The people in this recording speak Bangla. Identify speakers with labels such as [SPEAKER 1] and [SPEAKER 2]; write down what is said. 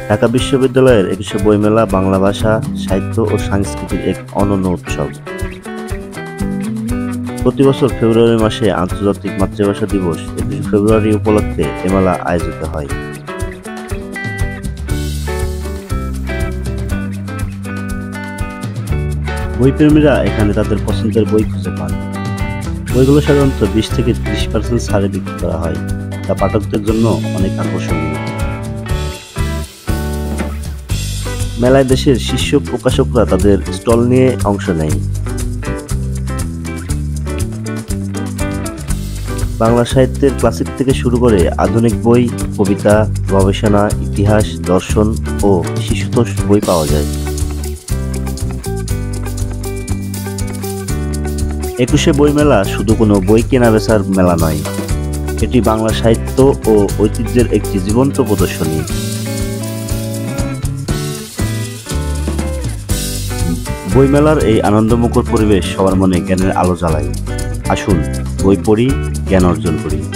[SPEAKER 1] ঢাকা বিশ্ববিদ্যালয়ের ২১শে বইমেলা বাংলা ভাষা, সাহিত্য ও সংস্কৃতির এক অনন্য উৎসব। প্রতি বছর ফেব্রুয়ারি মাসে আন্তর্জাতিক মাতৃভাষা দিবস ২১শে ফেব্রুয়ারি উপলক্ষে এ মেলা আয়োজিত হয়। বইপ্রেমীরা এখানে তাদের পছন্দের বই খুঁজে পান। বইগুলো সাধারণত ২০ থেকে ৩০% ছাড়ে বিক্রি করা হয়, যা পাঠকদের জন্য অনেক আকর্ষণীয়। মেলায় দেশের শীর্ষ প্রকাশকরা তাদের স্টল নিয়ে অংশ নেয়। বাংলা সাহিত্যের ক্লাসিক থেকে শুরু করে আধুনিক বই, কবিতা, গবেষণা, ইতিহাস, দর্শন ও শিশুতোষ বই পাওয়া যায়। ২১শে বইমেলা শুধু কোনো বই কেনা-বেচার মেলা নয়, এটি বাংলা সাহিত্য ও ঐতিহ্যের একটি জীবন্ত প্রদর্শনী। বইমেলার এই আনন্দমুখর পরিবেশ সবার মনে জ্ঞানের আলো জ্বালায়। আসুন বই পড়ি, জ্ঞান অর্জন করি।